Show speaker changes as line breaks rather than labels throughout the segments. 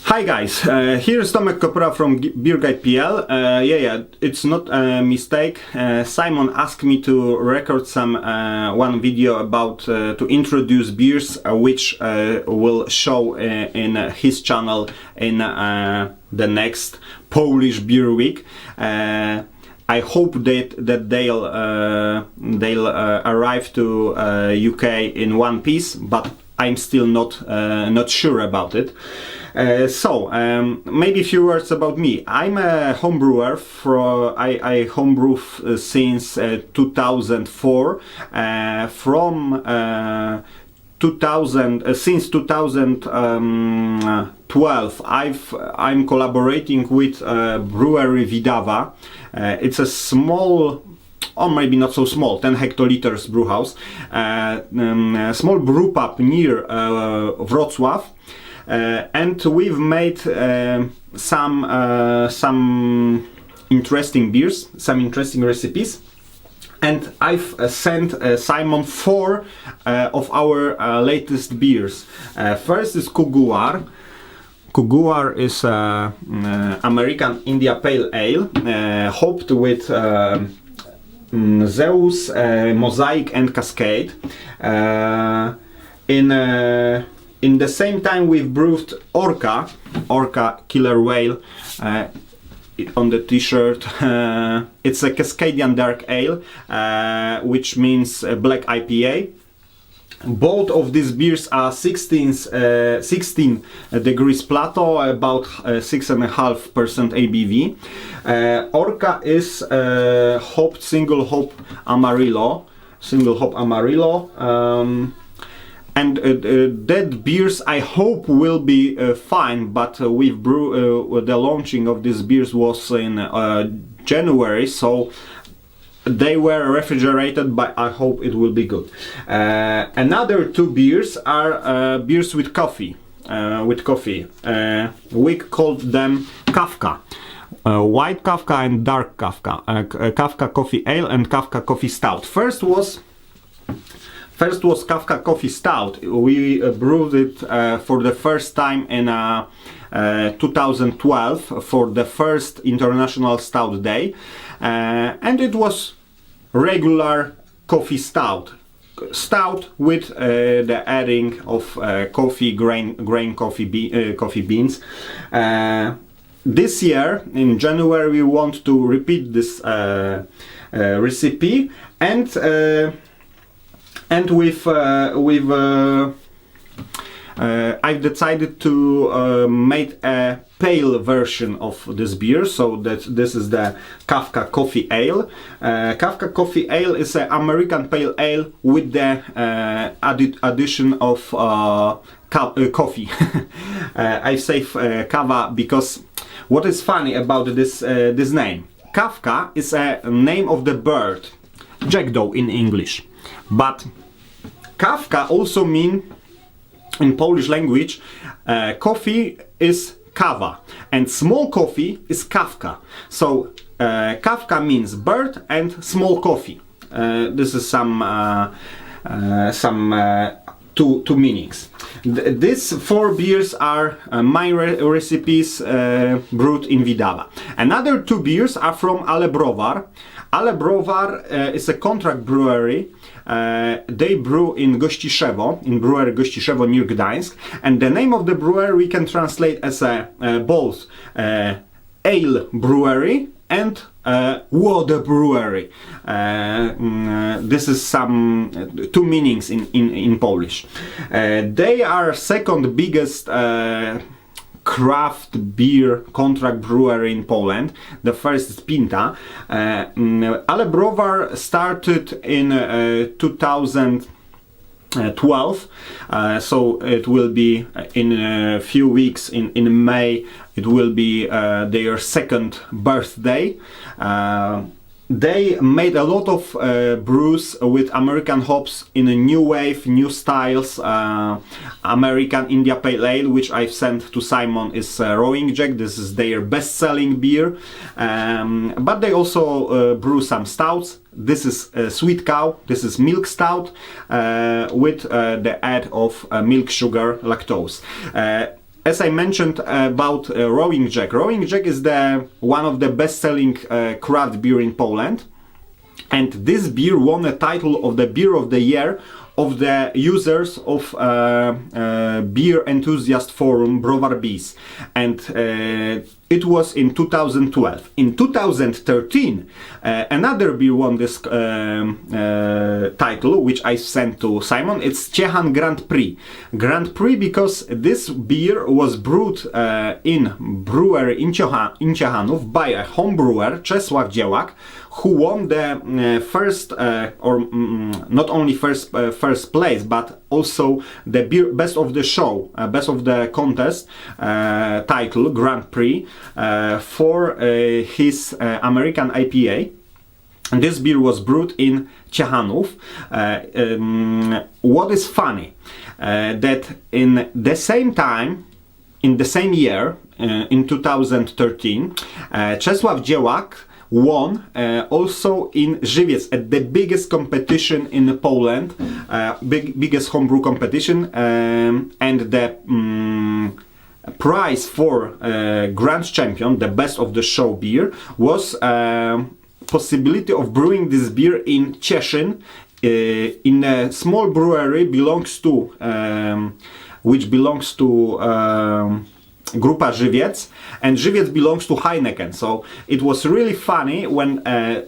Hi guys, here's Tomasz Kopyra from BeerGuide.pl. It's not a mistake. Simon asked me to record one video about to introduce beers, which will show in his channel in the next Polish Beer Week. I hope that they'll arrive to UK in one piece, but I'm still not sure about it. Maybe a few words about me. I'm a homebrewer. I homebrew since 2004. Since 2012, I'm collaborating with brewery Widawa. It's a small, or maybe not so small, 10 hectoliters brew house, small brew pub near Wrocław. And we've made some interesting beers, some interesting recipes, and I've sent Simon 4 of our latest beers. First is Kuguar. Kuguar is American India Pale Ale, hopped with Zeus, Mosaic and Cascade. In the same time, we've brewed Orca Killer Whale on the t-shirt. It's a Cascadian Dark Ale, which means black IPA. Both of these beers are 16 degrees Plato, about 6.5% ABV. Orca is hopped single hop Amarillo. And that beers I hope will be fine, but the launching of these beers was in January, so they were refrigerated, but I hope it will be good. Another 2 beers are beers with coffee. We called them Kafka. White Kafka and Dark Kafka. Kafka Coffee Ale and Kafka Coffee Stout. First was Kafka Coffee Stout. We brewed it for the first time in 2012 for the first International Stout Day, and it was regular coffee stout with the adding of grain coffee beans. This year in January we want to repeat this recipe, and I've decided to make a pale version of this beer, so that this is the Kafka Coffee Ale. Kafka Coffee Ale is an American Pale Ale with the addition of coffee. I say kava because what is funny about this name? Kafka is a name of the bird, jackdaw in English. But Kafka also mean in Polish language coffee is kawa and small coffee is Kafka. So Kafka means bird and small coffee. This is some two meanings. These 4 beers are my recipes brewed in Widawa. Another 2 beers are from Ale Browar. Ale Browar is a contract brewery. They brew in Gościszewo, in brewery Gościszewo near Gdańsk, and the name of the brewery we can translate as both ale brewery and water brewery. This is some 2 meanings in Polish. They are second biggest craft beer contract brewery in Poland. The first is Pinta. Ale Browar started in 2012, so it will be in a few weeks, in May, it will be their second birthday. They made a lot of brews with American hops in a new wave, new styles. American India Pale Ale, which I've sent to Simon, is Rowing Jack. This is their best-selling beer. But they also brew some stouts. This is Sweet Cow. This is Milk Stout with the add of milk, sugar, lactose. as I mentioned about Rowing Jack. Rowing Jack is one of the best-selling craft beer in Poland, and this beer won a title of the Beer of the Year of the users of beer enthusiast forum Browar Biz, and it was in 2012. In 2013, another beer won this title, which I sent to Simon. It's Ciechan Grand Prix. Grand Prix because this beer was brewed in brewery in Ciechanów by a home brewer, Czesław Dziełak, who won the first, not only first place, but also the beer best of the show, best of the contest title, Grand Prix, for his American IPA. And this beer was brewed in Ciechanów. What is funny, that in the same time, in the same year, in 2013, Czesław Dziełak won also in Żywiec at the biggest competition in Poland, biggest homebrew competition, and the prize for Grand Champion, the best of the show beer, was possibility of brewing this beer in Cieszyn, in a small brewery which belongs to Grupa Żywiec, and Żywiec belongs to Heineken. So it was really funny when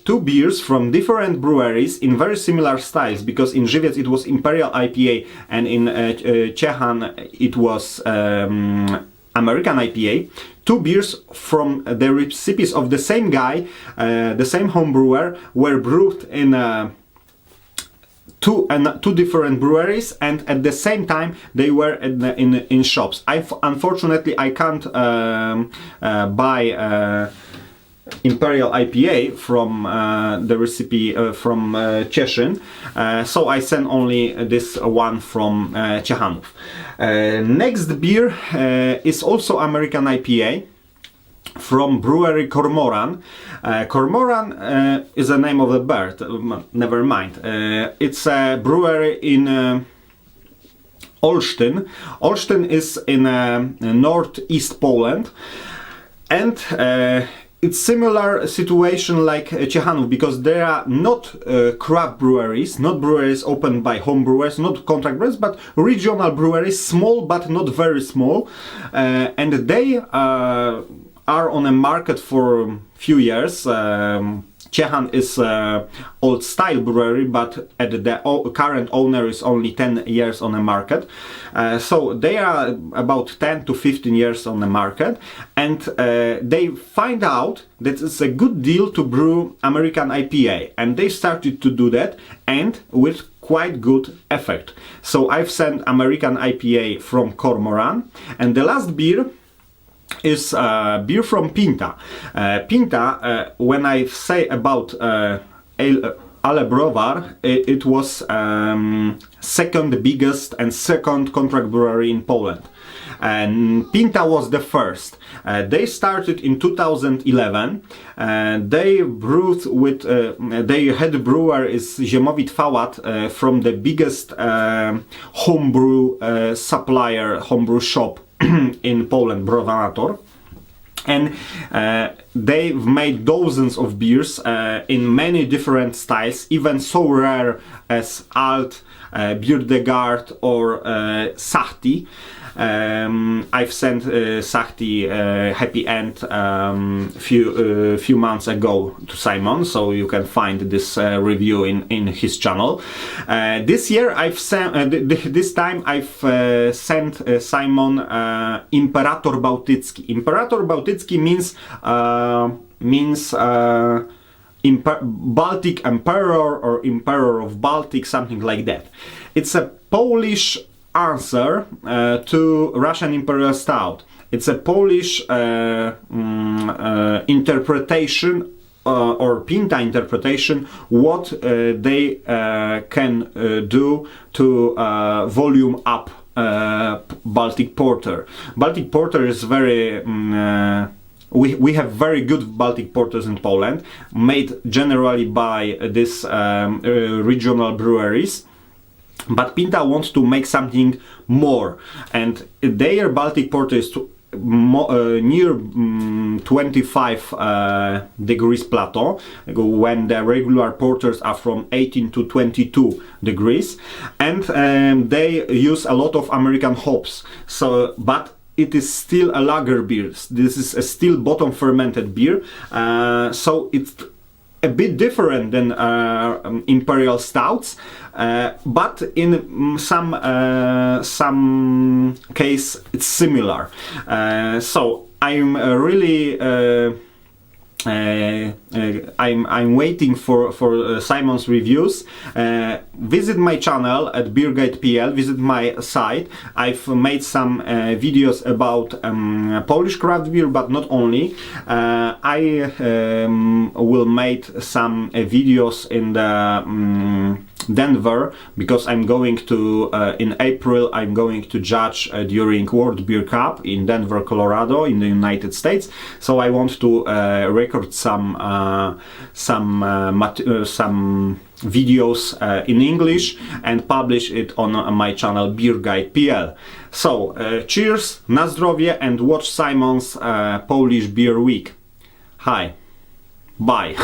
two beers from different breweries in very similar styles, because in Żywiec it was Imperial IPA and in Ciechan it was American IPA. Two beers from the recipes of the same guy, the same home brewer, were brewed in two different breweries, and at the same time they were in shops. Unfortunately, I can't buy Imperial IPA from the recipe from Cieszyn, so I sent only this one from Ciechanów. Next beer is also American IPA from brewery Cormoran. Cormoran is the name of the bird, never mind. It's a brewery in Olsztyn. Olsztyn is in northeast Poland, and it's similar situation like Ciechanów, because there are not craft breweries, not breweries opened by home brewers, not contract brewers, but regional breweries, small but not very small, and they are on a market for a few years. Ciechan is old style brewery, but at the current owner is only 10 years on the market. So they are about 10 to 15 years on the market, and they find out that it's a good deal to brew American IPA, and they started to do that, and with quite good effect. So I've sent American IPA from Cormoran, and the last beer is beer from Pinta. Pinta, when I say about Ale Browar, it was second biggest and second contract brewery in Poland. And Pinta was the first. They started in 2011. They brewed with, their head brewer is Ziemowit Fałat from the biggest homebrew supplier, homebrew shop in Poland, Browanator. And they've made dozens of beers in many different styles, even so rare as Alt, Bier de Garde or Sahti. I've sent Sahti Happy End few months ago to Simon, so you can find this review in his channel. This year I've sent, this time I've sent Simon Imperator Bałtycki. Imperator Bałtycki means Baltic Emperor or Emperor of Baltic, something like that. It's a Polish answer to Russian Imperial Stout. It's a Polish interpretation or Pinta interpretation, what they can do to volume up Baltic Porter. Baltic Porter is very we have very good Baltic porters in Poland, made generally by these regional breweries. But Pinta wants to make something more, and their Baltic Porter is near 25 degrees plateau, when the regular porters are from 18 to 22 degrees, and they use a lot of American hops. So, but it is still a lager beer. This is a still bottom fermented beer, so it's a bit different than imperial stouts, but in some case it's similar. So I'm really I'm waiting for Simon's reviews. Visit my channel at beerguide.pl, visit my site. I've made some videos about Polish craft beer, but not only. I will make some videos in the Denver, because I'm going to in April I'm going to judge during World Beer Cup in Denver, Colorado, in the United States. So I want to record some videos in English and publish it on my channel beerguide.pl. So cheers, na zdrowie, and watch Simon's Polish Beer Week. Hi, bye.